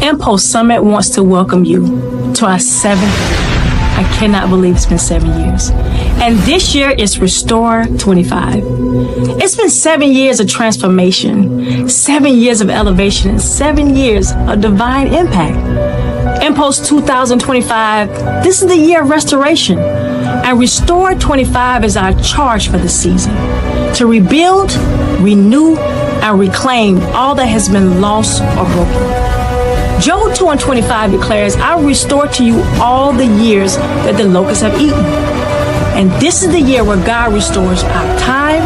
Mpulse Summit wants to welcome you to our seventh. I cannot believe it's been 7 years. And this year is Restore 25. It's been 7 years of transformation, 7 years of elevation, and 7 years of divine impact. Mpulse 2025, this is the year of restoration. And Restore 25 is our charge for the season to rebuild, renew, and reclaim all that has been lost or broken. Job 2:25 declares, "I'll restore to you all the years that the locusts have eaten." And this is the year where God restores our time,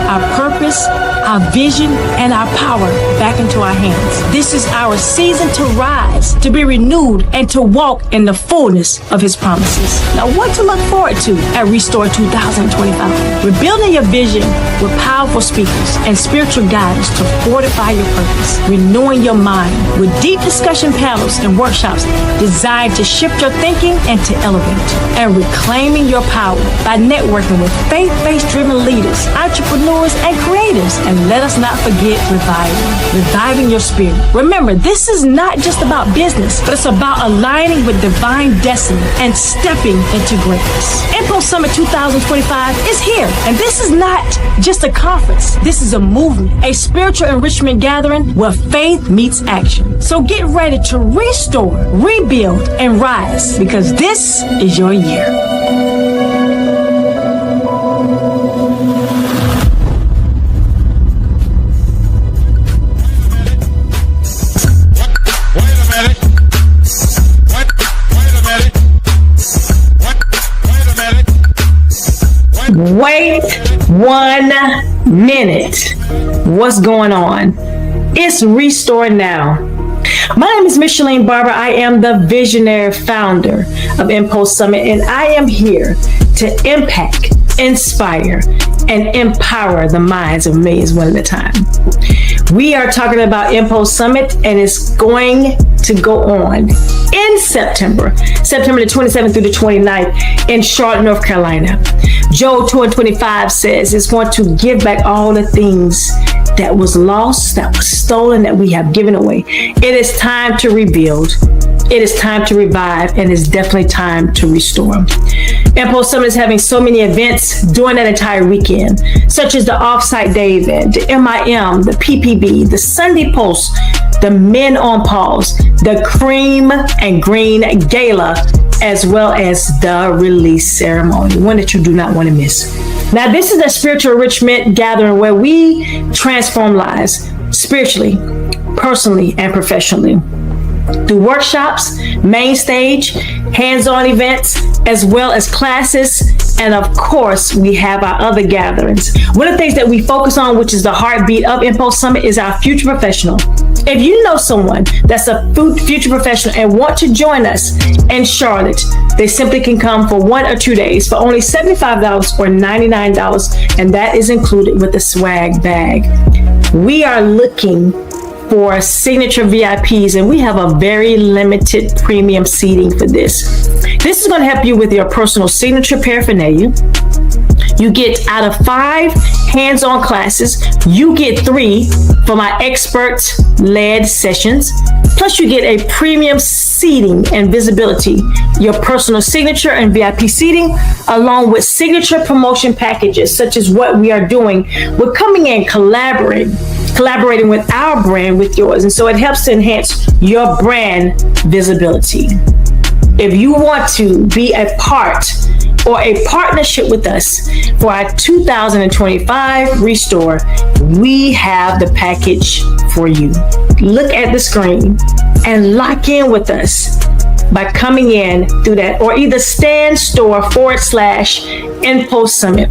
our purpose, our vision, and our power back into our hands. This is our season to rise, to be renewed, and to walk in the fullness of His promises. Now, what to look forward to at Restore 2025? We're building your vision with powerful speakers and spiritual guidance to fortify your purpose, renewing your mind with deep discussion panels and workshops designed to shift your thinking and to elevate, and reclaiming your power by networking with faith-based driven leaders, entrepreneurs, and creators. And let us not forget reviving your spirit. Remember, this is not just about business, but it's about aligning with divine destiny and stepping into greatness. Mpulse Summit 2025 is here, and this is not just a conference. This is a movement, a spiritual enrichment gathering where faith meets action. So get ready to restore, rebuild, and rise, because this is your year. Wait 1 minute. What's going on? It's Restore Now. My name is Micheline Barber. I am the visionary founder of Mpulse Summit, and I am here to impact, inspire, and empower the minds of millions one at a time. We are talking about Mpulse Summit, and it's going to go on in September the 27th through the 29th in Charlotte, North Carolina. Job 2:25 says it's going to give back all the things that was lost, that was stolen, that we have given away. It is time to rebuild. It is time to revive, and it's definitely time to restore. Mpulse Summit is having so many events during that entire weekend, such as the Offsite Day event, the MIM, the PPB, the Sunday Pulse, the Men on Pause, the Cream and Green Gala, as well as the release ceremony, one that you do not want to miss. Now, this is a spiritual enrichment gathering where we transform lives spiritually, personally, and professionally through workshops, main stage, hands-on events, as well as classes. And of course, we have our other gatherings. One of the things that we focus on, which is the heartbeat of Mpulse Summit, is our future professional. If you know someone that's a future professional and want to join us in Charlotte, they simply can come for 1 or 2 days for only $75 or $99, and that is included with the swag bag. We are looking for signature VIPs, and we have a very limited premium seating for this. This is going to help you with your personal signature paraphernalia. You get out of 5 hands-on classes, you get 3 from our expert-led sessions. Plus, you get a premium seating and visibility, your personal signature and VIP seating, along with signature promotion packages, such as what we are doing. We're coming in collaborating with our brand with yours, and so it helps to enhance your brand visibility. If you want to be a part or a partnership with us for our 2025 Restore, we have the package for you. Look at the screen and lock in with us by coming in through that, or either /Mpulse Summit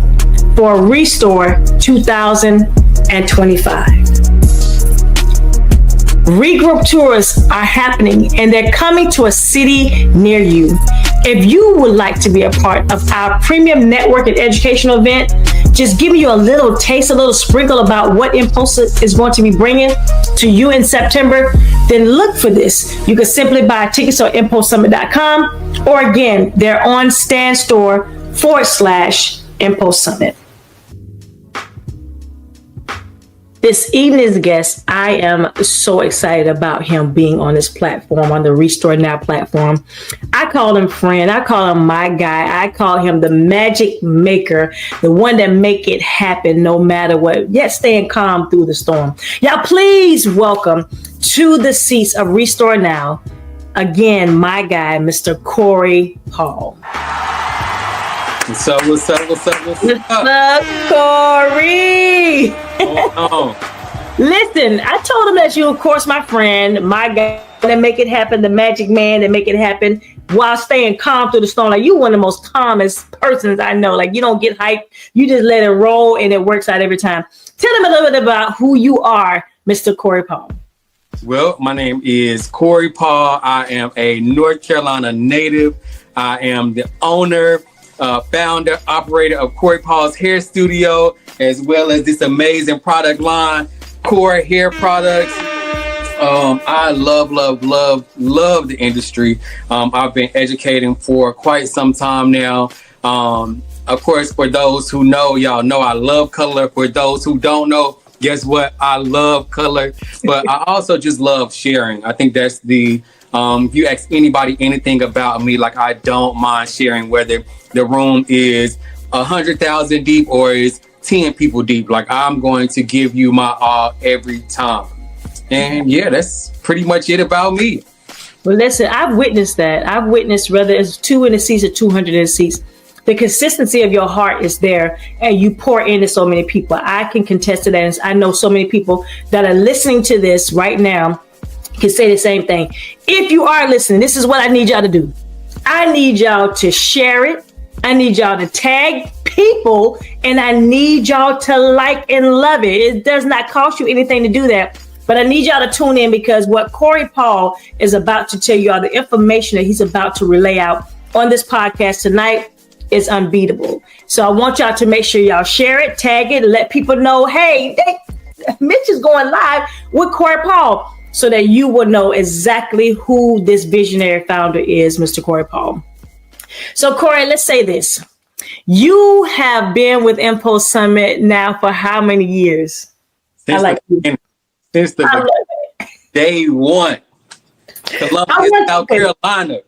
for Restore 2025. Regroup tours are happening, and they're coming to a city near you. If you would like to be a part of our premium network and educational event, just giving you a little taste, a little sprinkle about what Mpulse is going to be bringing to you in September, then look for this. You can simply buy tickets on impulsesummit.com, or again, they're on /Mpulse Summit. This evening's guest, I am so excited about him being on this platform, on the Restore Now platform. I call him friend. I call him my guy. I call him the magic maker, the one that make it happen no matter what, yet staying calm through the storm. Y'all, please welcome to the seats of Restore Now, again, my guy, Mr. Corey Paul. What's up? What's up, Corey? Listen, I told him that you, of course, my friend, my guy that make it happen, the magic man that make it happen while staying calm through the storm. Like, you one of the most calmest persons I know. Like, you don't get hyped. You just let it roll and it works out every time. Tell them a little bit about who you are, Mr. Corey Paul. Well, my name is Corey Paul. I am a North Carolina native. I am the owner, founder, operator of Corey Paul's Hair Studio, as well as this amazing product line, Core Hair Products. I love the industry. I've been educating for quite some time now. Of course, for those who know, y'all know I love color. For those who don't know, guess what? I love color, but I also just love sharing. I think that's the, if you ask anybody anything about me, like, I don't mind sharing, whether the room is 100,000 deep or is 10 people deep. Like, I'm going to give you my all every time. And yeah, that's pretty much it about me. Well, listen, I've witnessed that. I've witnessed, whether it's 2 in the seats or 200 in the seats, the consistency of your heart is there and you pour into so many people. I can contest to that. And I know so many people that are listening to this right now can say the same thing. If you are listening, this is what I need y'all to do. I need y'all to share it. I need y'all to tag people, and I need y'all to like and love it. It does not cost you anything to do that, but I need y'all to tune in, because what Corey Paul is about to tell you all, the information that he's about to relay out on this podcast tonight, is unbeatable. So I want y'all to make sure y'all share it, tag it, let people know, hey, Mitch is going live with Corey Paul, so that you will know exactly who this visionary founder is, Mr. Corey Paul. So Corey, let's say this. You have been with Mpulse Summit now for how many years? Since the day one. Columbia, South Carolina.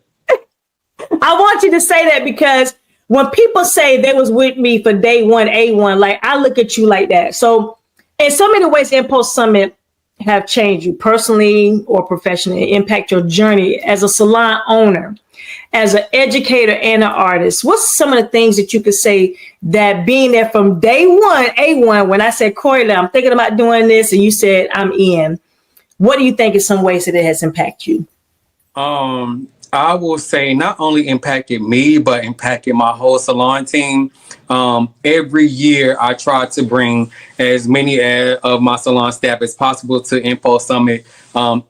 I want you to say that, because when people say they was with me for day one, A1, like, I look at you like that. So in so many ways, Mpulse Summit have changed you personally or professionally, impact your journey as a salon owner, as an educator and an artist. What's some of the things that you could say that being there from day one, A1, when I said, Corey, I'm thinking about doing this, and you said, I'm in, what do you think in some ways that it has impacted you? I will say not only impacted me, but impacted my whole salon team. Every year I try to bring as many of my salon staff as possible to Mpulse Summit.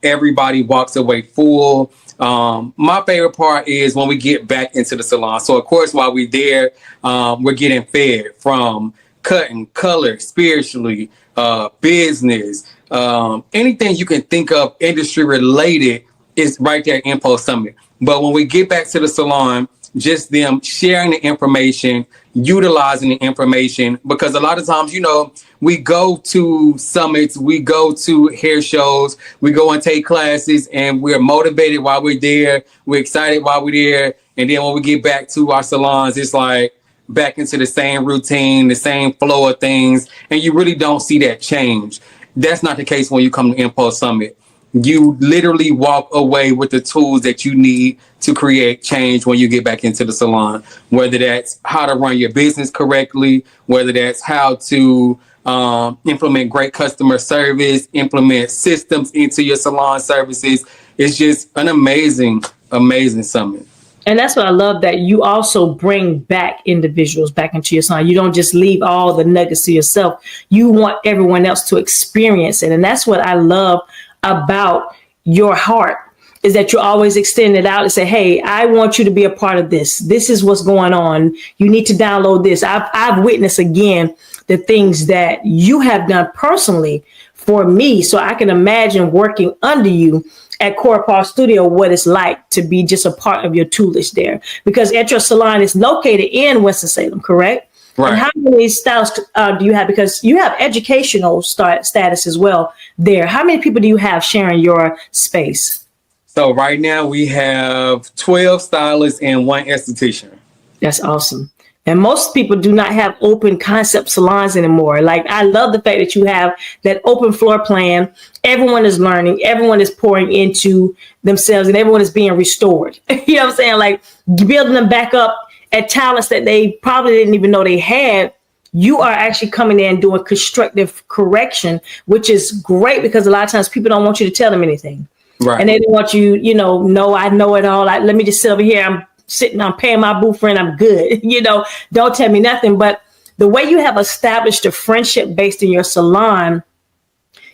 Everybody walks away full. My favorite part is when we get back into the salon. So of course, while we're there, we're getting fed from cutting, color, spiritually, business, anything you can think of industry related is right there at Mpulse Summit. But when we get back to the salon, just them sharing the information, utilizing the information, because a lot of times, you know, we go to summits, we go to hair shows, we go and take classes, and we're motivated while we're there. We're excited while we're there. And then when we get back to our salons, it's like back into the same routine, the same flow of things. And you really don't see that change. That's not the case when you come to Mpulse Summit. You literally walk away with the tools that you need to create change when you get back into the salon, whether that's how to run your business correctly, whether that's how to implement great customer service, implement systems into your salon services. It's just an amazing summit. And that's what I love, that you also bring back individuals back into your salon. You don't just leave all the nuggets to yourself. You want everyone else to experience it. And that's what I love about your heart, is that you always extend it out and say, hey, I want you to be a part of this. This is what's going on. You need to download this. I've witnessed, again, the things that you have done personally for me. So I can imagine working under you at Corey Paul Studio, what it's like to be just a part of your toolage there. Because at your salon is located in Winston-Salem, correct? Right. And how many stylists do you have? Because you have educational status as well there. How many people do you have sharing your space? So right now we have 12 stylists and 1 esthetician. That's awesome. And most people do not have open concept salons anymore. Like, I love the fact that you have that open floor plan. Everyone is learning. Everyone is pouring into themselves and everyone is being restored. You know what I'm saying? Like, building them back up at talents that they probably didn't even know they had. You are actually coming in and doing constructive correction, which is great because a lot of times people don't want you to tell them anything. Right. And they don't want you, no, I know it all. Let me just sit over here. I'm paying my boo friend. I'm good. Don't tell me nothing. But the way you have established a friendship based in your salon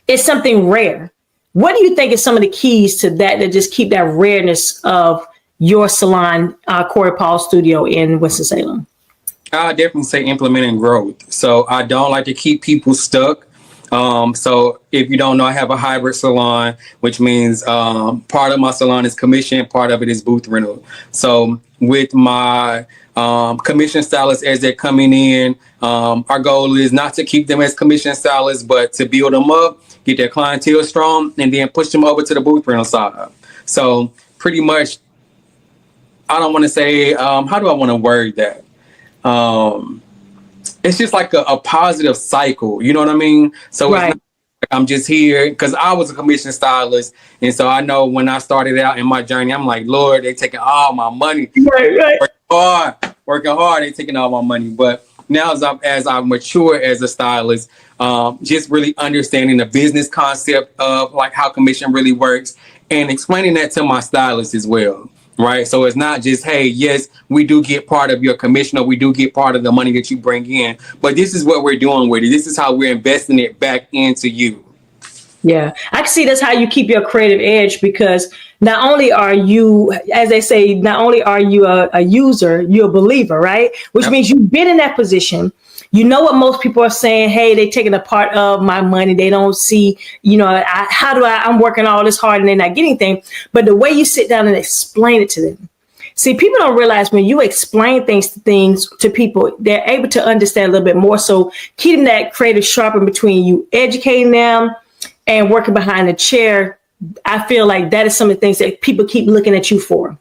is something rare. What do you think is some of the keys to that just keep that rareness of your salon, Corey Paul Studio in Winston-Salem? I definitely say implementing growth. So I don't like to keep people stuck. So if you don't know, I have a hybrid salon, which means part of my salon is commission, part of it is booth rental. So with my commission stylists as they're coming in, our goal is not to keep them as commission stylists, but to build them up, get their clientele strong, and then push them over to the booth rental side. So pretty much, I don't want to say, how do I want to word that? It's just like a positive cycle. You know what I mean? So right. It's not like I'm just here because I was a commission stylist. And so I know when I started out in my journey, I'm like, Lord, they're taking all my money. Right. Working hard, they're taking all my money. But now as I mature as a stylist, just really understanding the business concept of like how commission really works and explaining that to my stylists as well. Right. So it's not just, hey, yes, we do get part of your commission or we do get part of the money that you bring in. But this is what we're doing with it. This is how we're investing it back into you. Yeah, I can see that's how you keep your creative edge, because not only are you, as they say, not only are you a user, you're a believer, right? Which means you've been in that position. You know what most people are saying, hey, they're taking a part of my money. They don't see, I'm working all this hard and they're not getting anything. But the way you sit down and explain it to them. See, people don't realize when you explain things to people, they're able to understand a little bit more. So keeping that creative sharp in between you educating them and working behind the chair, I feel like that is some of the things that people keep looking at you for.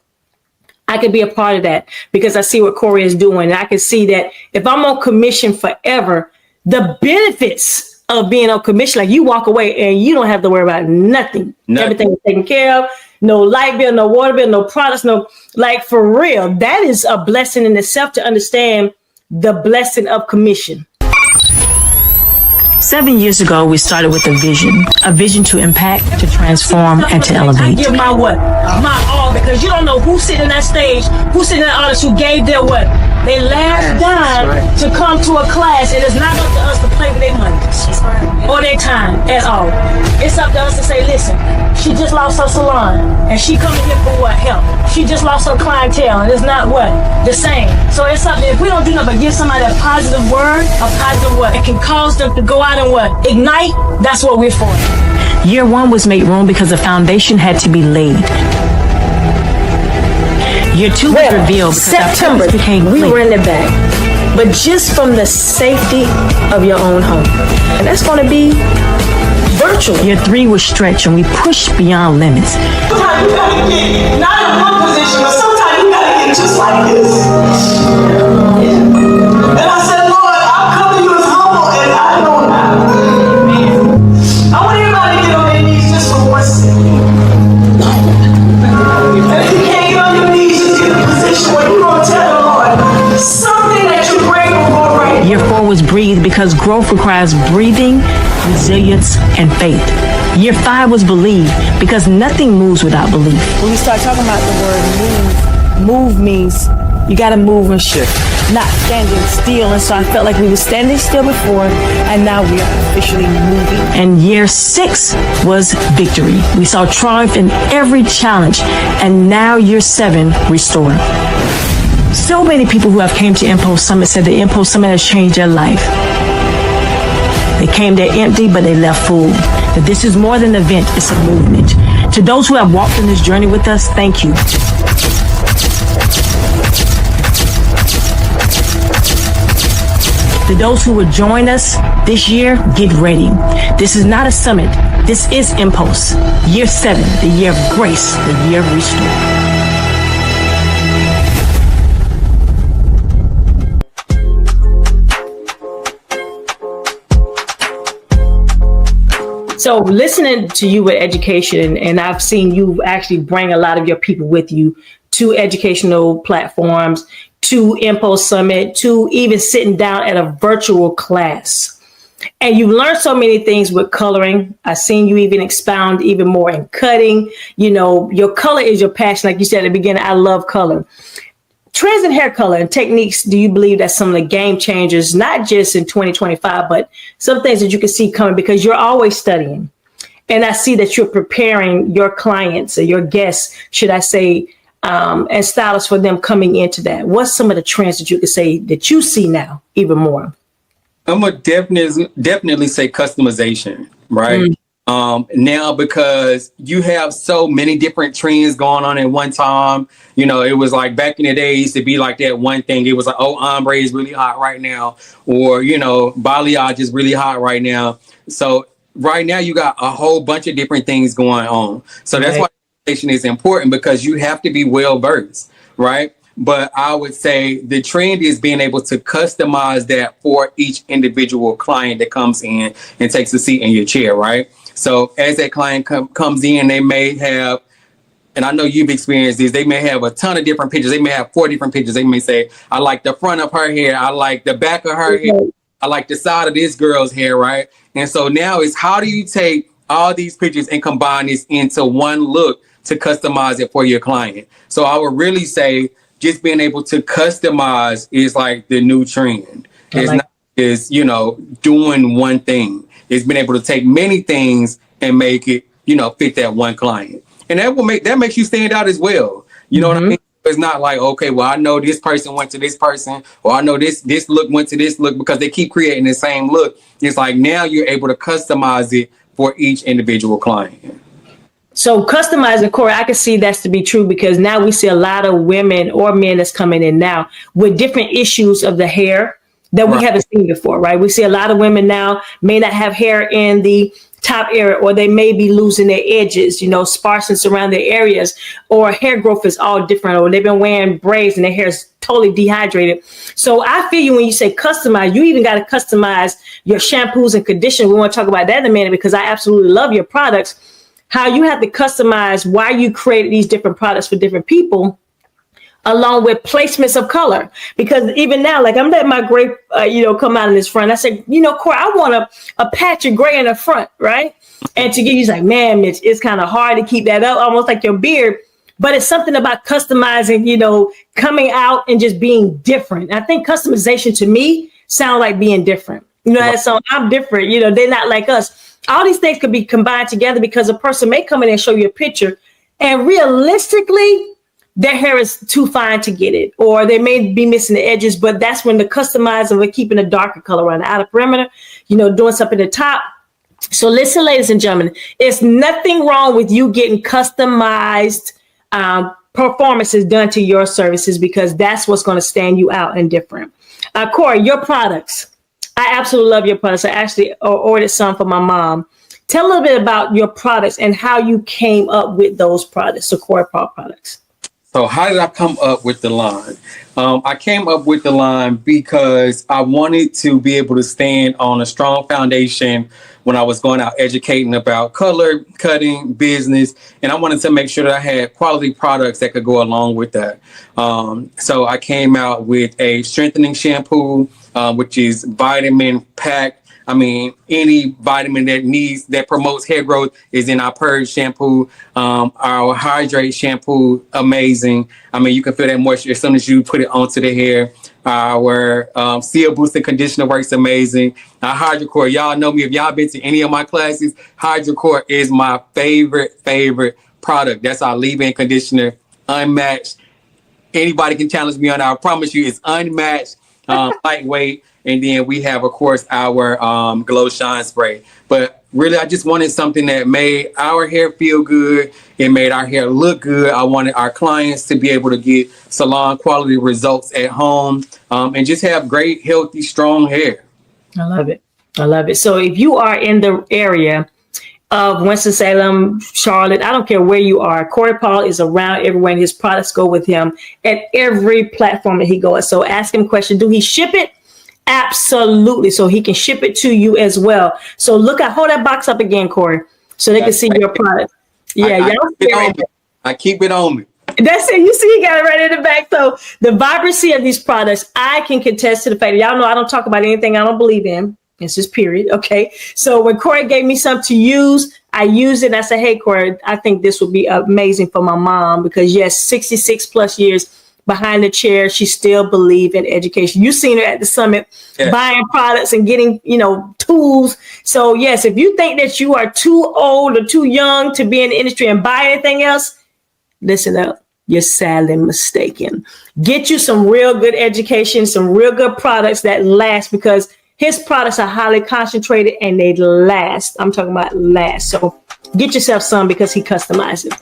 I could be a part of that because I see what Corey is doing. And I can see that if I'm on commission forever, the benefits of being on commission, like you walk away and you don't have to worry about nothing. Everything is taken care of. No light bill, no water bill, no products, for real. That is a blessing in itself to understand the blessing of commission. 7 years ago, we started with a vision to impact, to transform, and to elevate. I give my what? My all, because you don't know who's sitting in that stage, who's sitting in that audience who gave their what? They last dime to come to a class. It is not up to us to play with their money or their time at all. It's up to us to say, listen, she just lost her salon and she coming here for what? Help. She just lost her clientele and it's not what? The same. So it's something, if we don't do nothing but give somebody a positive word, a positive what? It can cause them to go out and what? Ignite. That's what we're for. Year one was made room because the foundation had to be laid. Year two was revealed because September we were in the back, but just from the safety of your own home, and that's going to be virtual. Year three was stretched, and we pushed beyond limits. Sometimes you gotta get not in one position, but sometimes you gotta get just like this. And I said, Lord, I'll come to you as humble as I know now. I want everybody to get on their knees just for 1 second. And if you can't get on your knees, just get in a position where you're gonna tell the Lord something that you're grateful for right now. Year four was breathe because growth requires breathing, resilience, and faith. Year five was believe because nothing moves without belief. When we start talking about the word move means you got to move and shift, not standing still. And so I felt like we were standing still before, and now we are officially moving. And year six was victory. We saw triumph in every challenge, and now year seven, restore. So many people who have came to Mpulse Summit said the Mpulse Summit has changed their life. They came there empty, but they left full. That this is more than an event, it's a movement. To those who have walked in this journey with us, thank you. To those who will join us this year, get ready. This is not a summit. This is Impulse. Year 7, the year of grace, the year of restore. So listening to you with education, and I've seen you actually bring a lot of your people with you to educational platforms, to Mpulse Summit, to even sitting down at a virtual class. And you learned so many things with coloring. I've seen you even expound even more in cutting. You know, your color is your passion. Like you said at the beginning, I love color. Trends in hair color and techniques, do you believe that some of the game changers, not just in 2025, but some things that you can see coming, because you're always studying. And I see that you're preparing your clients or your guests, should I say, and stylists for them coming into that. What's some of the trends that you could say that you see now even more? I'm gonna definitely say customization, right? Now, because you have so many different trends going on at one time. You know, it was like back in the day, it used to be like that one thing. It was like, oh, ombre is really hot right now, or, you know, balayage is really hot right now. So right now you got a whole bunch of different things going on. So that's why education is important, because you have to be well versed, right? But I would say the trend is being able to customize that for each individual client that comes in and takes a seat in your chair, right? So as that client comes in, they may have, and I know you've experienced this, they may have a ton of different pictures. They may have 4 different pictures. They may say, I like the front of her hair. I like the back of her hair. I like the side of this girl's hair, right? And so now it's, how do you take all these pictures and combine this into one look to customize it for your client? So I would really say just being able to customize is like the new trend. It's not just, you know, doing one thing. It's been able to take many things and make it, you know, fit that one client. And that makes you stand out as well. You know what I mean? It's not like, okay, well, I know this person went to this person, or I know this look went to this look, because they keep creating the same look. It's like now you're able to customize it for each individual client. So customizing, Corey, I can see that's to be true, because now we see a lot of women or men that's coming in now with different issues of the hair that we haven't seen before, right? We see a lot of women now may not have hair in the top area, or they may be losing their edges, you know, sparseness around their areas, or hair growth is all different, or they've been wearing braids and their hair is totally dehydrated. So I feel you when you say customize. You even got to customize your shampoos and conditioners. We want to talk about that in a minute, because I absolutely love your products. How you have to customize why you created these different products for different people, along with placements of color. Because even now, like I'm letting my gray, come out in this front. I said, Corey, I want a patch of gray in the front, right? And to give you like, man, Mitch, it's kind of hard to keep that up, almost like your beard. But it's something about customizing, coming out and just being different. I think customization to me sounds like being different. So I'm different. They're not like us. All these things could be combined together, because a person may come in and show you a picture, and realistically, their hair is too fine to get it, or they may be missing the edges. But that's when the customizing, we're keeping a darker color on the outer perimeter, doing something at the top. So listen, ladies and gentlemen, it's nothing wrong with you getting customized performances done to your services, because that's what's going to stand you out and different. Corey, your products. I absolutely love your products. I actually ordered some for my mom. Tell a little bit about your products and how you came up with those products, the Corey Paul products. So how did I come up with the line? I came up with the line because I wanted to be able to stand on a strong foundation when I was going out educating about color, cutting, business, and I wanted to make sure that I had quality products that could go along with that. So I came out with a strengthening shampoo, which is vitamin packed. I mean, any vitamin that promotes hair growth is in our Purge shampoo. Our Hydrate shampoo, amazing. I mean, you can feel that moisture as soon as you put it onto the hair. Our Seal Boosting Conditioner works amazing. Our HydroCore, y'all know me. If y'all been to any of my classes, HydroCore is my favorite product. That's our leave-in conditioner, unmatched. Anybody can challenge me on it. I promise you, it's unmatched, lightweight. And then we have, of course, our Glow Shine Spray. But really, I just wanted something that made our hair feel good. It made our hair look good. I wanted our clients to be able to get salon quality results at home and just have great, healthy, strong hair. I love it. I love it. So if you are in the area of Winston-Salem, Charlotte, I don't care where you are, Corey Paul is around everywhere, and his products go with him at every platform that he goes. So ask him a question. Do he ship it? Absolutely. So he can ship it to you as well. So hold that box up again, Corey, so they can see your product. Yeah, I keep it on me. That's it. You see, you got it right in the back. So the vibrancy of these products, I can contest to the fact that y'all know I don't talk about anything I don't believe in. It's just period. Okay. So when Corey gave me something to use, I used it. And I said, hey, Corey, I think this would be amazing for my mom because, yes, 66 plus years behind the chair, she still believes in education. You've seen her at the summit buying products and getting, tools. So, yes, if you think that you are too old or too young to be in the industry and buy anything else, listen up. You're sadly mistaken. Get you some real good education, some real good products that last because his products are highly concentrated and they last. I'm talking about last. So get yourself some because he customized it.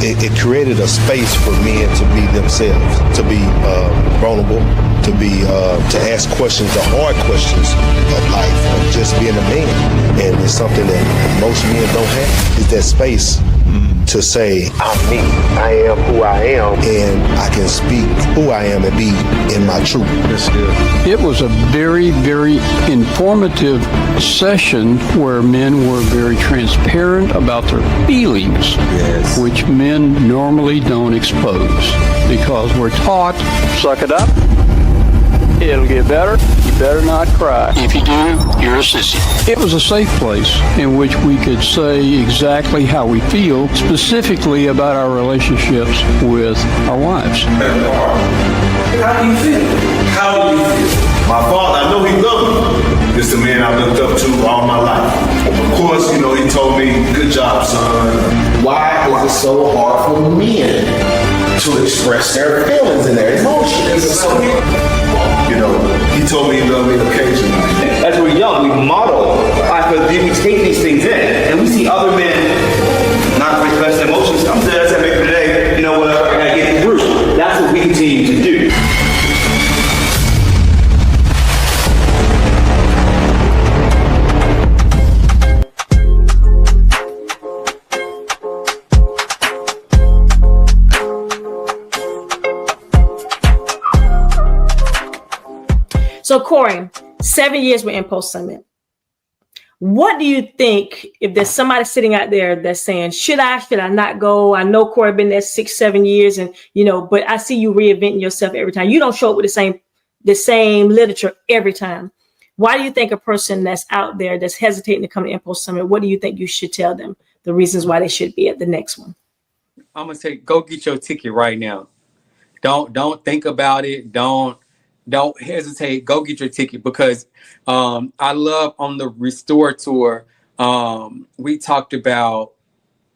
It created a space for men to be themselves, to be vulnerable, to ask questions, the hard questions of life, of just being a man. And it's something that most men don't have, is that space to say, I'm me, I am who I am, and I can speak who I am and be in my truth. That's good. It was a very, very informative session where men were very transparent about their feelings, which men normally don't expose because we're taught, suck it up, it'll get better, you better not cry. If you do, you're a sissy. It was a safe place in which we could say exactly how we feel, specifically about our relationships with our wives. How do you feel? How do you feel? My father, I know he loved me. This is the man I looked up to all my life. Of course, he told me, good job, son. Why is it so hard for men to express their feelings and their emotions? He told me he loved me occasionally. As we're young, we model. We take these things in, and we see other men not express their emotions. I'm dead at the day. You know what? I gotta get through. That's what we continue to do. So Corey, 7 years with Mpulse Summit. What do you think if there's somebody sitting out there that's saying, should I not go? I know Corey been there 6-7 years and, but I see you reinventing yourself every time. You don't show up with the same the same literature every time. Why do you think a person that's out there that's hesitating to come to Mpulse Summit, what do you think you should tell them? The reasons why they should be at the next one? I'm gonna say, go get your ticket right now. Don't think about it. Don't hesitate. Go get your ticket, because I love on the Restore tour. We talked about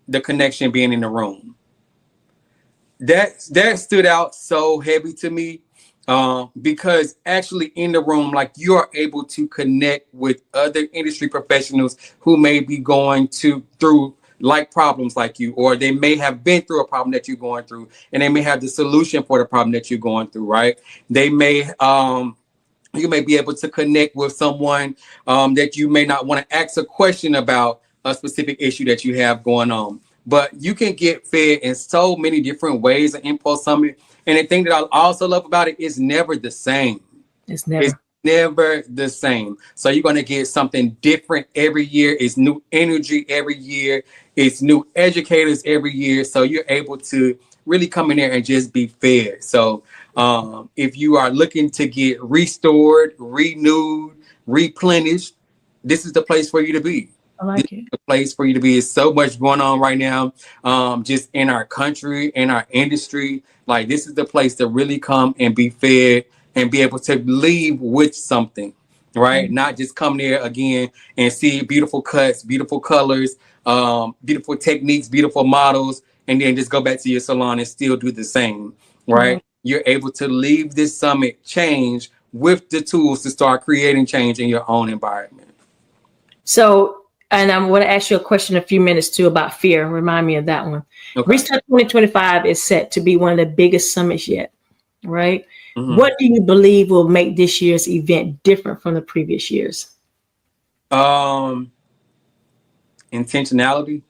the connection being in the room. That stood out so heavy to me, because actually in the room, like, you are able to connect with other industry professionals who may be going through like problems like you, or they may have been through a problem that you're going through, and they may have the solution for the problem that you're going through, right? They may you may be able to connect with someone that you may not want to ask a question about a specific issue that you have going on. But you can get fed in so many different ways at Mpulse Summit. And the thing that I also love about it is never the same. It's never the same. So you're going to get something different every year. It's new energy every year. It's new educators every year. So you're able to really come in there and just be fed. So if you are looking to get restored, renewed, replenished, this is the place for you to be. I like it. The place for you to be. Is so much going on right now, just in our country, in our industry. Like, this is the place to really come and be fed and be able to leave with something, right? Mm-hmm. Not just come there again and see beautiful cuts, beautiful colors, beautiful techniques, beautiful models, and then just go back to your salon and still do the same, right? Mm-hmm. You're able to leave this summit changed with the tools to start creating change in your own environment. So, and I'm going to ask you a question in a few minutes too about fear. Remind me of that one. Okay. Restart 2025 is set to be one of the biggest summits yet, right? Mm-hmm. What do you believe will make this year's event different from the previous years? Intentionality.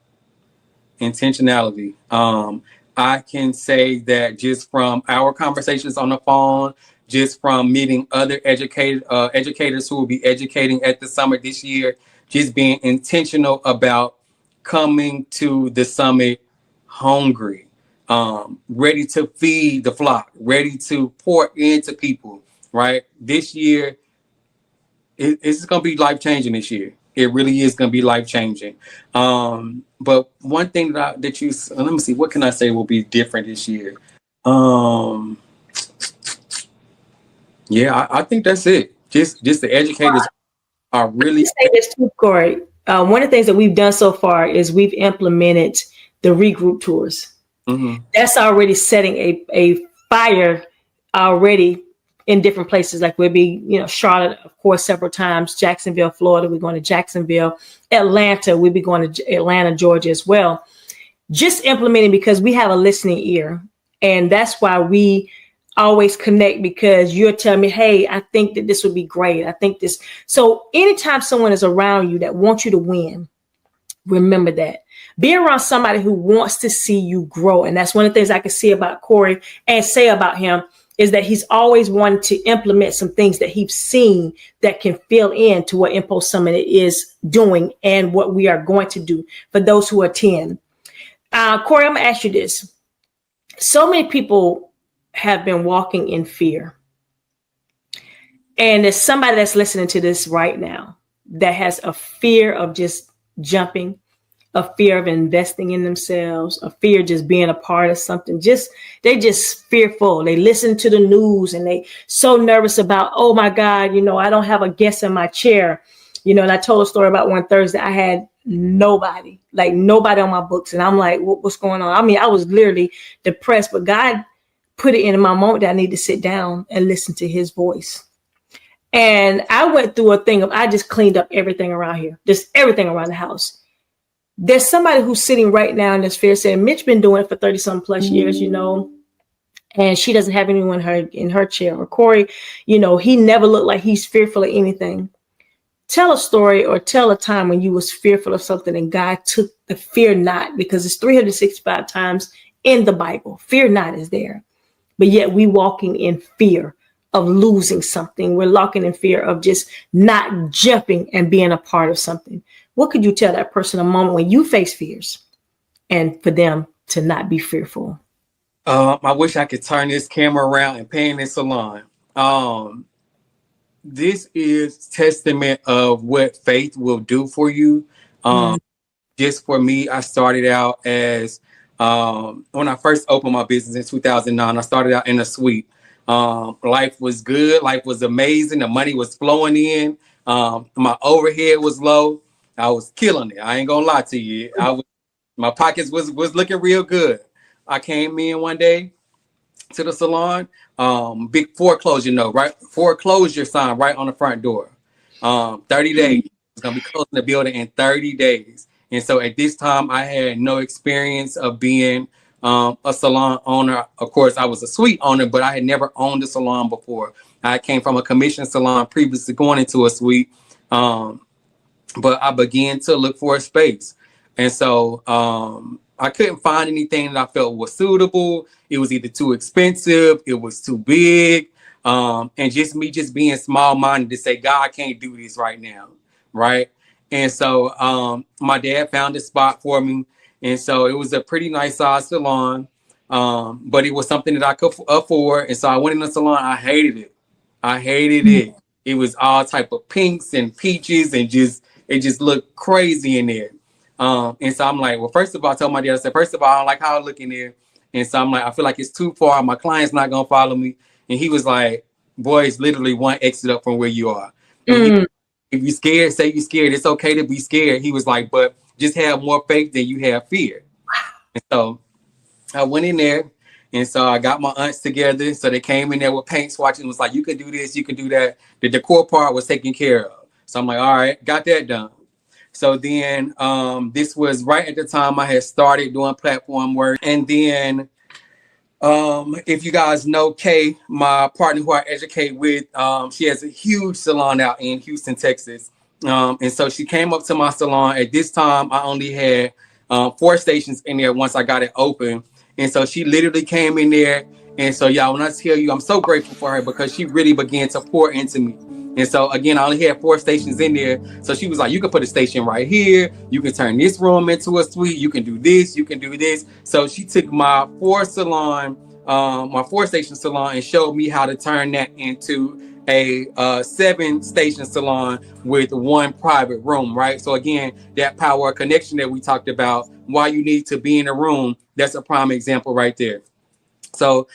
I can say that just from our conversations on the phone, just from meeting other educators who will be educating at the summit this year, just being intentional about coming to the summit hungry, ready to feed the flock, ready to pour into people, right? This year, it's going to be life-changing this year. It really is going to be life-changing. But one thing that you, let me see, what can I say will be different this year? Yeah, I think that's it. Just the educators are really. Say this too, Corey. One of the things that we've done so far is we've implemented the regroup tours. Mm-hmm. That's already setting a fire already in different places. Like we'll be, Charlotte, of course, several times, Jacksonville, Florida. We're going to Jacksonville, Atlanta. We'll be going to Atlanta, Georgia as well. Just implementing because we have a listening ear. And that's why we always connect, because you're telling me, hey, I think that this would be great. I think this. So anytime someone is around you that wants you to win, remember that. Be around somebody who wants to see you grow. And that's one of the things I can see about Corey and say about him is that he's always wanted to implement some things that he's seen that can fill in to what Mpulse Summit is doing and what we are going to do for those who attend. Corey, I'm going to ask you this. So many people have been walking in fear. And there's somebody that's listening to this right now that has a fear of just jumping, a fear of investing in themselves, a fear of just being a part of something. They just fearful. They listen to the news and they so nervous about, oh my God, I don't have a guest in my chair. And I told a story about one Thursday. I had nobody on my books. And I'm like, what's going on? I mean, I was literally depressed, but God put it in my moment that I need to sit down and listen to his voice. And I went through a thing of, I just cleaned up everything around here, just everything around the house. There's somebody who's sitting right now in this fear saying, Mitch been doing it for 30 some plus years, and she doesn't have anyone in her chair. Or Corey, he never looked like he's fearful of anything. Tell a story or tell a time when you was fearful of something and God took the fear not, because it's 365 times in the Bible. Fear not is there. But yet we walking in fear of losing something. We're walking in fear of just not jumping and being a part of something. What could you tell that person a moment when you face fears and for them to not be fearful? I wish I could turn this camera around and pan this salon. this is testament of what faith will do for you. Just for me, I started out as when I first opened my business in 2009. I started out in a suite. Life was good. Life was amazing. The money was flowing in. My overhead was low. I was killing it. I ain't gonna lie to you. My pockets was looking real good. I came in one day to the salon, big foreclosure note, right? Foreclosure sign right on the front door. 30 days. It's gonna be closing the building in 30 days. And so at this time, I had no experience of being a salon owner. Of course, I was a suite owner, but I had never owned a salon before. I came from a commission salon previously going into a suite. But I began to look for a space. And so I couldn't find anything that I felt was suitable. It was either too expensive, it was too big. And just me just being small-minded to say, God, I can't do this right now, right? And so my dad found a spot for me. And so it was a pretty nice size salon, but it was something that I could afford. And so I went in the salon. I hated it. I hated it. It was all type of pinks and peaches and it just looked crazy in there. And so I'm like, well, first of all, I told my dad, I said, first of all, I don't like how I look in there. And so I'm like, I feel like it's too far. My client's not going to follow me. And he was like, boy, it's literally one exit up from where you are. If you're scared, say you're scared. It's okay to be scared. He was like, but just have more faith than you have fear. And so I went in there. And so I got my aunts together. So they came in there with paint swatches and was like, you can do this, you can do that. The decor part was taken care of. So I'm like, all right, got that done. So then this was right at the time I had started doing platform work. And then if you guys know Kay, my partner who I educate with, she has a huge salon out in Houston, Texas. And so she came up to my salon. At this time, I only had 4 stations in there once I got it open. And so she literally came in there. And so, y'all, when I tell you, I'm so grateful for her because she really began to pour into me. And so, again, I only had 4 stations in there. So she was like, you can put a station right here. You can turn this room into a suite. You can do this. You can do this. So she took my 4-station salon and showed me how to turn that into a 7-station salon with 1 private room, right? So again, that power of connection that we talked about, why you need to be in a room, that's a prime example right there. So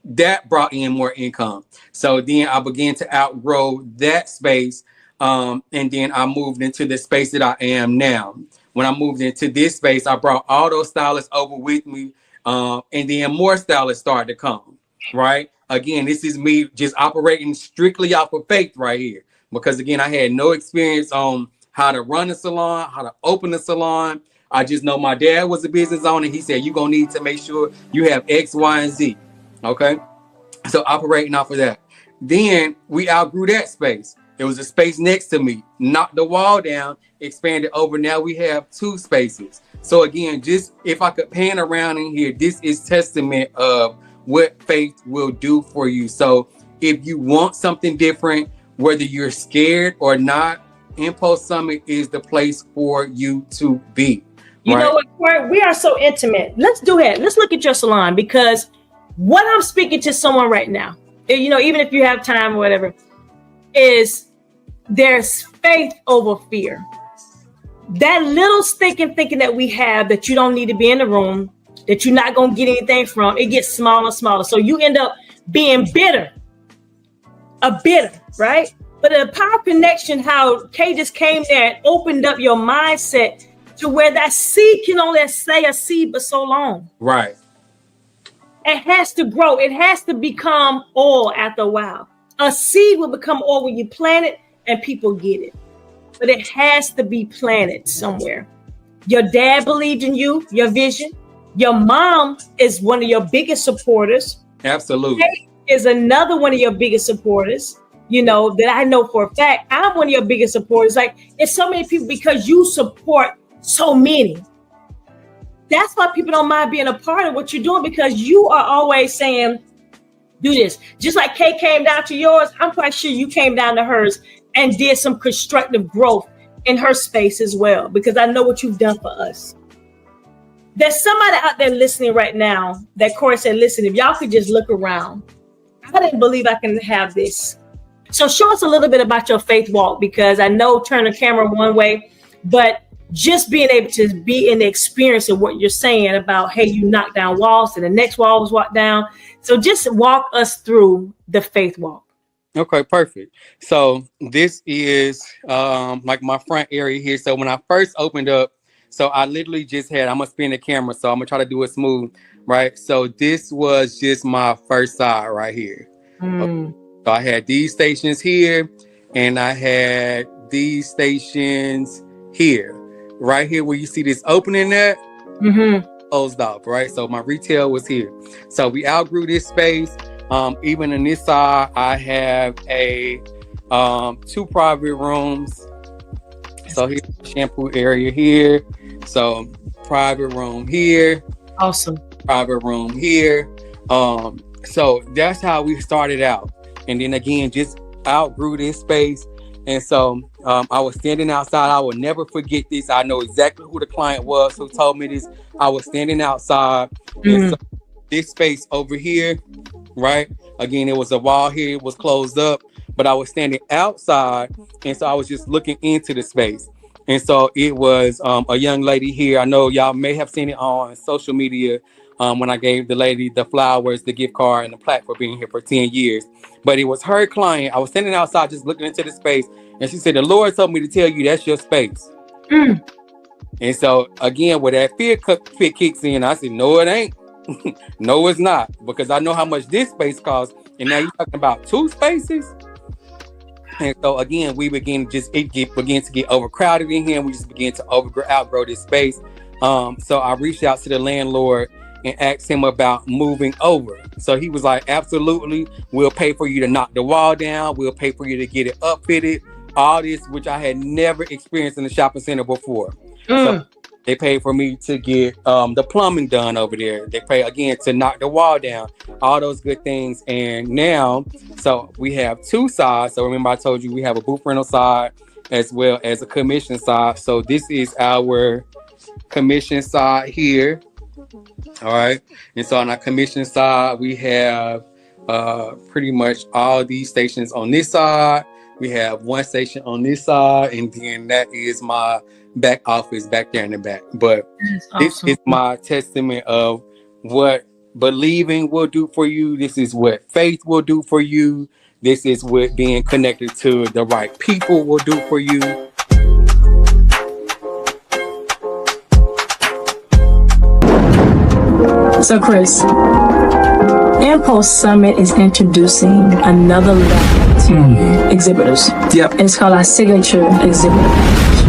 that brought in more income. So then I began to outgrow that space. And then I moved into the space that I am now. When I moved into this space, I brought all those stylists over with me. And then more stylists started to come, right? Again, this is me just operating strictly off of faith right here. Because again, I had no experience on how to run a salon, how to open a salon. I just know my dad was a business owner. He said, you're going to need to make sure you have X, Y, and Z. Okay. So operating off of that. Then we outgrew that space. There was a space next to me, knocked the wall down, expanded over. Now we have 2 spaces. So again, just if I could pan around in here, this is testament of what faith will do for you. So if you want something different, whether you're scared or not, Mpulse Summit is the place for you to be. You know what, we are so intimate. Let's do it. Let's look at your salon, because what I'm speaking to someone right now, you know, even if you have time or whatever, is there's faith over fear. That little stinking thinking that we have that you don't need to be in the room, that you're not going to get anything from, it gets smaller and smaller. So you end up being bitter, right? But the power connection, how Kay just came there and opened up your mindset to where that seed can only stay a seed but so long. Right. It has to grow. It has to become oil after a while. A seed will become oil when you plant it and people get it. But it has to be planted somewhere. Your dad believed in you, your vision. Your mom is one of your biggest supporters. Absolutely. Kay is another one of your biggest supporters. You know, that I know for a fact. I'm one of your biggest supporters. Like, it's so many people because you support so many. That's why people don't mind being a part of what you're doing, because you are always saying, do this. Just like Kay came down to yours, I'm quite sure you came down to hers and did some constructive growth in her space as well, because I know what you've done for us. There's somebody out there listening right now that Corey said, listen, if y'all could just look around, I didn't believe I can have this. So show us a little bit about your faith walk, because I know turn the camera one way, but just being able to be in the experience of what you're saying about, hey, you knocked down walls and the next wall was walked down. So just walk us through the faith walk. Okay, perfect. So this is like my front area here. So when I first opened up, so I literally just had, I'm gonna spin the camera, so I'm gonna try to do it smooth, right? So this was just my first side right here. Okay. So I had these stations here, and I had these stations here. Right here where you see this opening at, closed off, right? So my retail was here. So we outgrew this space. Even in this side, I have a 2 private rooms. So here's the shampoo area here. So private room here. Awesome. Private room here. So that's how we started out. And then again, just outgrew this space. And so I was standing outside. I will never forget this. I know exactly who the client was who told me this. I was standing outside. And so this space over here, right? Again, it was a wall here. It was closed up. But I was standing outside. And so I was just looking into the space. And so it was a young lady here. I know y'all may have seen it on social media when I gave the lady the flowers, the gift card, and the plaque for being here for 10 years. But it was her client. I was standing outside just looking into the space. And she said, the Lord told me to tell you that's your space. And so, again, where that fear kicks in, I said, no, it ain't. No, it's not. Because I know how much this space costs. And now you're talking about 2 spaces. And so, again, we begin to get overcrowded in here. And we just begin to outgrow this space. So I reached out to the landlord and asked him about moving over. So he was like, absolutely, we'll pay for you to knock the wall down. We'll pay for you to get it upfitted. All this, which I had never experienced in the shopping center before. So they paid for me to get the plumbing done over there. They pay again to knock the wall down, all those good things. And now, so we have 2 sides. So remember I told you we have a booth rental side as well as a commission side. So this is our commission side here. All right. And so on our commission side, we have pretty much all these stations on this side. We have 1 station on this side, and then that is my back office back there in the back. But this is my testament of what believing will do for you. This is what faith will do for you. This is what being connected to the right people will do for you. So Chris, Mpulse Summit is introducing another level to exhibitors. Yep. And it's called our signature exhibitor.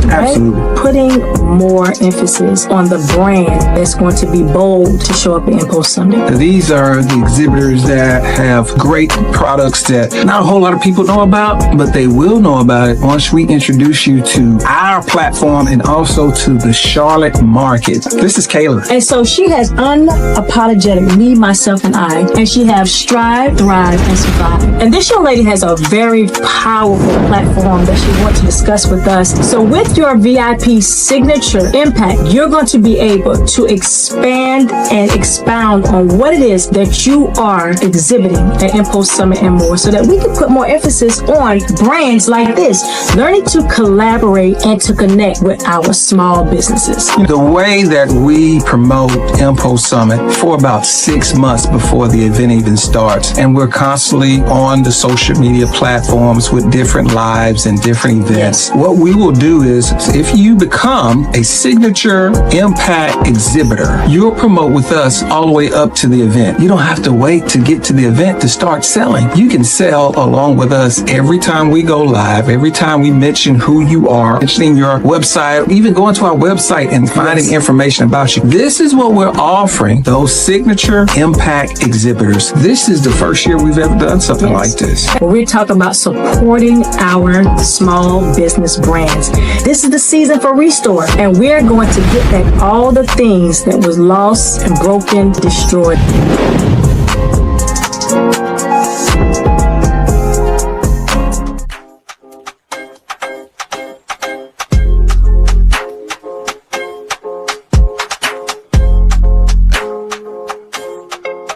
Absolutely. Right? Putting more emphasis on the brand that's going to be bold to show up at Mpulse Summit. These are the exhibitors that have great products that not a whole lot of people know about, but they will know about it once we introduce you to our platform and also to the Charlotte market. This is Kayla. And so she has unapologetic, me, myself, and I. And she has strive, thrive, and survive. And this young lady has a very powerful platform that she wants to discuss with us. So with your VIP signature impact, you're going to be able to expand and expound on what it is that you are exhibiting at Mpulse Summit and more, so that we can put more emphasis on brands like this, learning to collaborate and to connect with our small businesses. The way that we promote Mpulse Summit for about 6 months before the event even starts, and we're constantly on the social media platforms with different lives and different events. What we will do is, if you become a signature impact exhibitor, you'll promote with us all the way up to the event. You don't have to wait to get to the event to start selling. You can sell along with us every time we go live, every time we mention who you are, mentioning your website, even going to our website and finding information about you. This is what we're offering those signature impact exhibitors. This is the first year we've ever done something like this. We're talking about supporting our small business brands. This is the season for Restore, and we're going to get back all the things that was lost and broken, destroyed.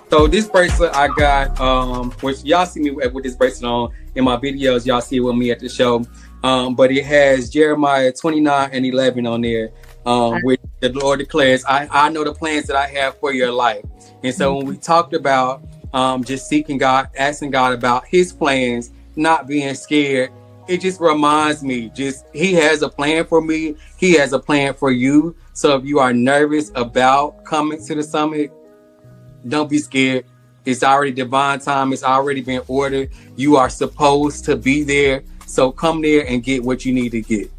So So this bracelet I got, which y'all see me with this bracelet on in my videos. Y'all see it with me at the show. But it has Jeremiah 29:11 on there, which the Lord declares, I know the plans that I have for your life. And so when we talked about just seeking God, asking God about his plans, not being scared, it just reminds me, he has a plan for me. He has a plan for you. So if you are nervous about coming to the summit, don't be scared. It's already divine time. It's already been ordered. You are supposed to be there. So come there and get what you need to get.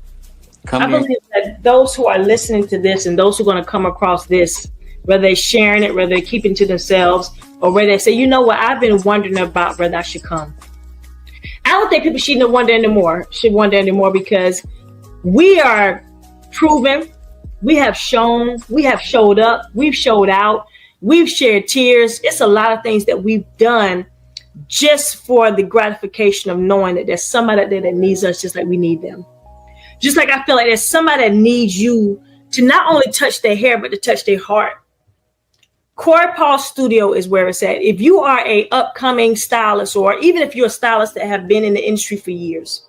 I believe that those who are listening to this and those who are going to come across this, whether they're sharing it, whether they're keeping to themselves, or whether they say, you know what, I've been wondering about whether I should come. I don't think people should wonder anymore because we are proven, we have shown, we have showed up, we've showed out, we've shared tears. It's a lot of things that we've done just for the gratification of knowing that there's somebody out there that needs us just like we need them. Just like I feel like there's somebody that needs you to not only touch their hair, but to touch their heart. Corey Paul's studio is where it's at. If you are a upcoming stylist, or even if you're a stylist that have been in the industry for years,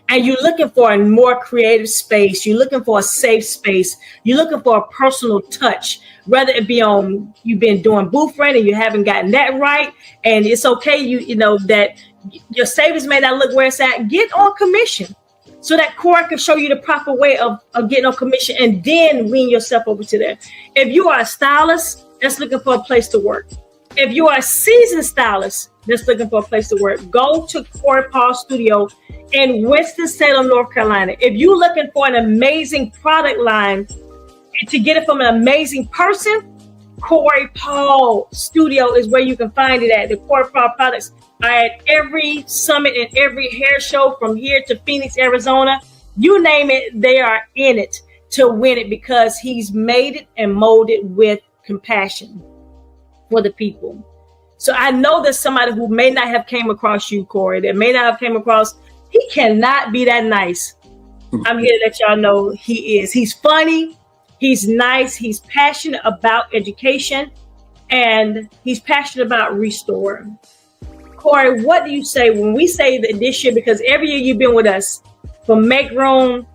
and you're looking for a more creative space, you're looking for a safe space, you're looking for a personal touch, whether it be on you've been doing booth rent and you haven't gotten that right, and it's okay, you know that your savings may not look where it's at, get on commission so that Corey can show you the proper way of getting on commission, and then wean yourself over to there. If you are a stylist that's looking for a place to work, if you are a seasoned stylist that's looking for a place to work, go to Corey Paul's studio in Winston-Salem, North Carolina. If you're looking for an amazing product line and to get it from an amazing person, Corey Paul Studio is where you can find it at. The Corey Paul products are at every summit and every hair show from here to Phoenix, Arizona. You name it, they are in it to win it because he's made it and molded with compassion for the people. So I know there's somebody who may not have came across you, Corey, that may not have came across. He cannot be that nice. I'm here to let y'all know he is. He's funny. He's nice. He's passionate about education, and he's passionate about restoring. Corey, what do you say when we say that this year, because every year you've been with us, from Make Room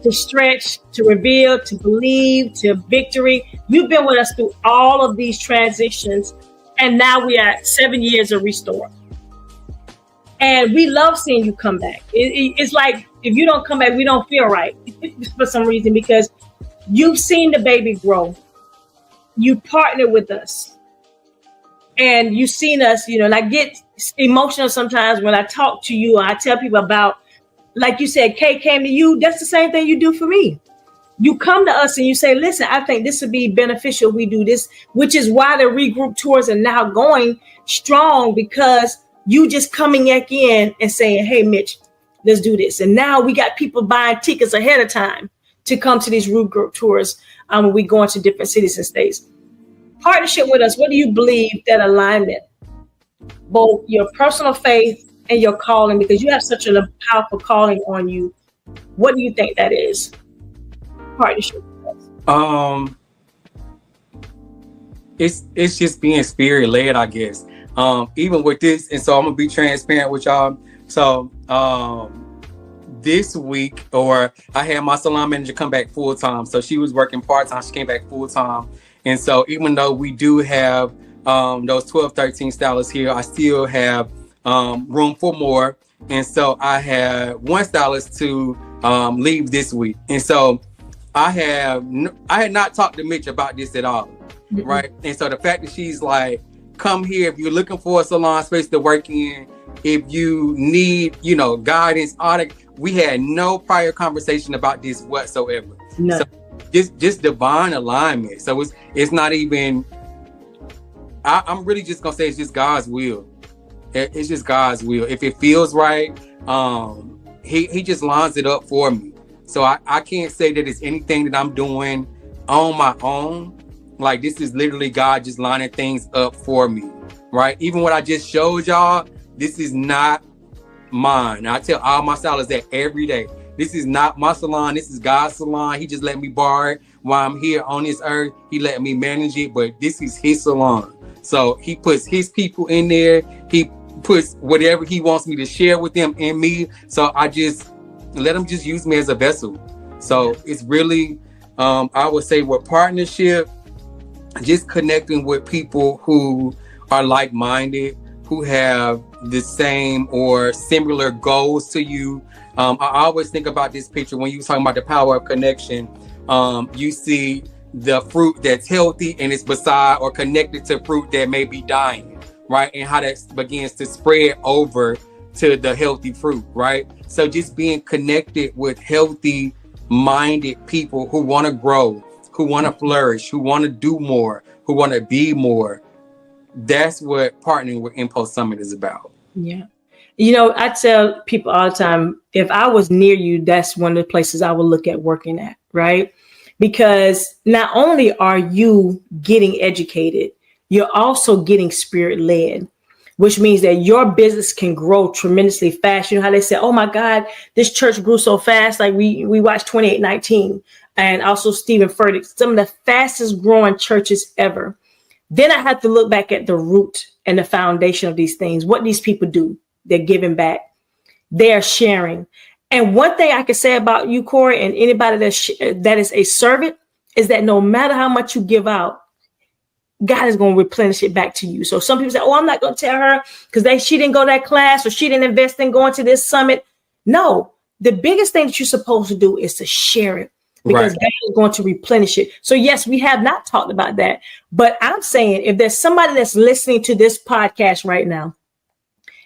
to Stretch to Reveal to Believe to Victory, you've been with us through all of these transitions, and now we are at 7 years of Restore. And we love seeing you come back. It's like if you don't come back, we don't feel right for some reason, because you've seen the baby grow. You partnered with us. And you've seen us, and I get emotional sometimes when I talk to you. I tell people about, like you said, Kay came to you. That's the same thing you do for me. You come to us and you say, listen, I think this would be beneficial if we do this, which is why the regroup tours are now going strong, because you just coming back in and saying, hey, Mitch, let's do this. And now we got people buying tickets ahead of time to come to these regroup tours when we go into different cities and states. Partnership with us, what do you believe that alignment, both your personal faith and your calling, because you have such a powerful calling on you, what do you think that is? Partnership with us. It's just being spirit led, I guess. Even with this, and so I'm gonna be transparent with y'all. So this week, or I had my salon manager come back full time. So she was working part time. She came back full time. And so even though we do have those 12, 13 stylists here, I still have room for more. And so I had one stylist to leave this week. And so I had not talked to Mitch about this at all. Mm-hmm. Right. And so the fact that she's like, come here if you're looking for a salon space to work in, if you need, guidance, we had no prior conversation about this whatsoever. No. So just divine alignment. So it's not even, I'm really just gonna say it's just God's will. It's just God's will. If it feels right, he just lines it up for me. So I can't say that it's anything that I'm doing on my own. Like, this is literally God just lining things up for me, right? Even what I just showed y'all, this is not mine. I tell all my stylists that every day. This is not my salon. This is God's salon. He just let me borrow it while I'm here on this earth. He let me manage it, but this is his salon. So he puts his people in there. He puts whatever he wants me to share with them in me. So I just let him just use me as a vessel. So it's really, I would say with partnership, just connecting with people who are like-minded, who have the same or similar goals to you. I always think about this picture when you were talking about the power of connection. You see the fruit that's healthy and it's beside or connected to fruit that may be dying, right? And how that begins to spread over to the healthy fruit, right? So just being connected with healthy minded people who want to grow, who want to flourish, who want to do more, who want to be more. That's what partnering with Mpulse Summit is about. Yeah. You know, I tell people all the time, if I was near you, that's one of the places I would look at working at, right? Because not only are you getting educated, you're also getting spirit led, which means that your business can grow tremendously fast. You know how they say, oh my God, this church grew so fast. Like we watched 2819 and also Stephen Furtick, some of the fastest growing churches ever. Then I have to look back at the root and the foundation of these things, what these people do. They're giving back. They're sharing. And one thing I can say about you, Corey, and anybody that is a servant is that no matter how much you give out, God is going to replenish it back to you. So some people say, oh, I'm not going to tell her because she didn't go to that class or she didn't invest in going to this summit. No, the biggest thing that you're supposed to do is to share it because God is going to replenish it. So yes, we have not talked about that, but I'm saying if there's somebody that's listening to this podcast right now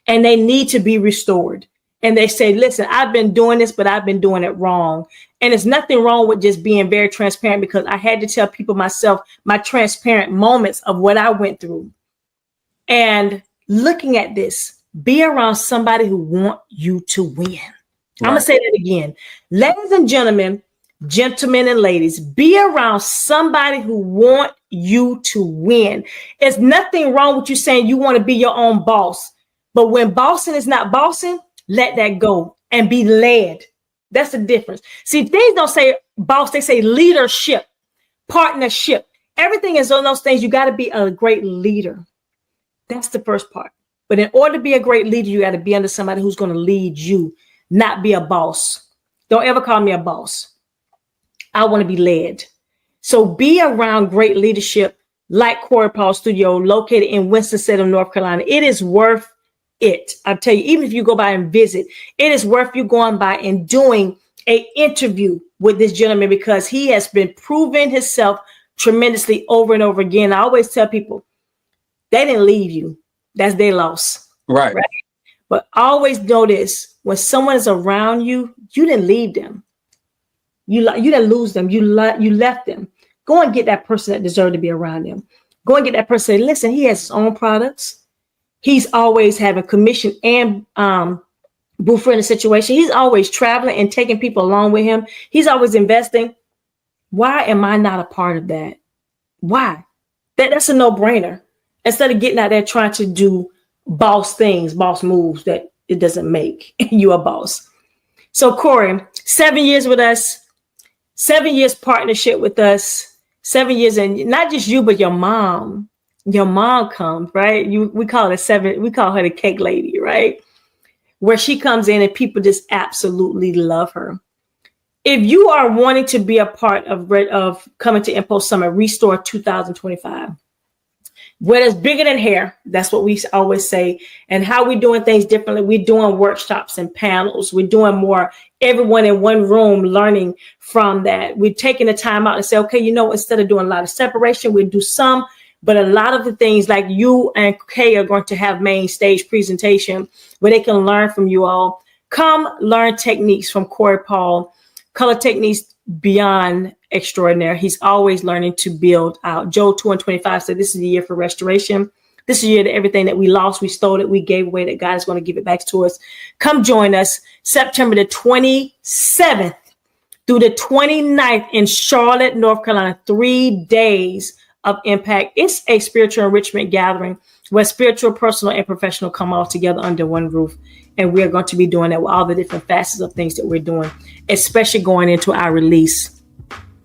and they need to be restored and they say, listen, I've been doing this, but I've been doing it wrong. And there's nothing wrong with just being very transparent because I had to tell people myself my transparent moments of what I went through. And looking at this, be around somebody who wants you to win. I'm going to say that again. Ladies and gentlemen and ladies, be around somebody who wants you to win. There's nothing wrong with you saying you want to be your own boss. But when bossing is not bossing, let that go and be led. That's the difference. See, things don't say boss, they say leadership, partnership. Everything is on those things. You got to be a great leader. That's the first part. But in order to be a great leader, you got to be under somebody who's going to lead you, not be a boss. Don't ever call me a boss. I want to be led. So be around great leadership like Corey Paul Studio, located in Winston-Salem, North Carolina. It is worth it. I'll tell you, even if you go by and visit, it is worth you going by and doing an interview with this gentleman because he has been proving himself tremendously over and over again. I always tell people, they didn't leave you. That's their loss. Right? But always know this, when someone is around you, you didn't leave them. You didn't lose them. You left them. Go and get that person that deserved to be around them. Go and get that person. Listen, he has his own products. He's always having commission and booth in a situation. He's always traveling and taking people along with him. He's always investing. Why am I not a part of that? Why? That's a no-brainer. Instead of getting out there trying to do boss things, boss moves that it doesn't make you a boss. So Corey, 7 years with us, 7 years partnership with us, 7 years, and not just you, but your mom. Your mom comes, right? We call her the cake lady, right? Where she comes in and people just absolutely love her. If you are wanting to be a part of coming to Mpulse Summit Restore 2025, where it's bigger than hair, that's what we always say. And how we're doing things differently. We're doing workshops and panels. We're doing more everyone in one room learning from that. We're taking the time out and say, okay, instead of doing a lot of separation, we'll do some. But a lot of the things like you and Kay are going to have main stage presentation where they can learn from you all. Come learn techniques from Corey Paul, color techniques beyond extraordinary. He's always learning to build out. Joel 2:25 said this is the year for restoration. This is the year that everything that we lost, we stole it, we gave away, that God is going to give it back to us. Come join us September the 27th through the 29th in Charlotte, North Carolina, 3 days of impact. It's a spiritual enrichment gathering where spiritual, personal, and professional come all together under one roof. And we're going to be doing that with all the different facets of things that we're doing, especially going into our release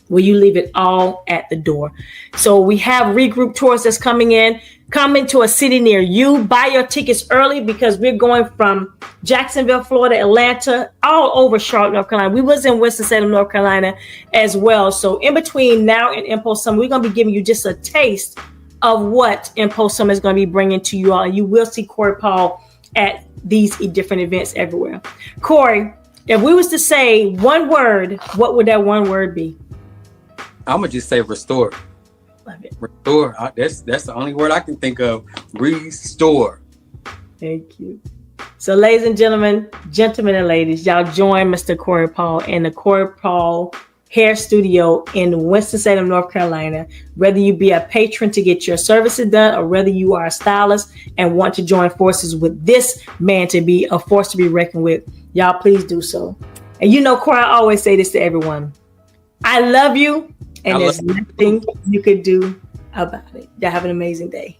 where you leave it all at the door. So we have regroup tours that's coming in. come into a city near you. Buy your tickets early because we're going from Jacksonville, Florida, Atlanta, all over Charlotte, North Carolina. We was in Winston-Salem, North Carolina as well. So in between now and Mpulse Summit, we're going to be giving you just a taste of what Mpulse Summit is going to be bringing to you all. And you will see Corey Paul at these different events everywhere. Corey, if we was to say one word, what would that one word be? I'm going to just say restore. Love it. Restore. That's the only word I can think of. Restore. Thank you. So, ladies and gentlemen and ladies, y'all join Mr. Corey Paul in the Corey Paul Hair Studio in Winston-Salem, North Carolina. Whether you be a patron to get your services done or whether you are a stylist and want to join forces with this man to be a force to be reckoned with, y'all please do so. And you know, Corey, I always say this to everyone. I love you. And there's nothing you could do about it. Y'all have an amazing day.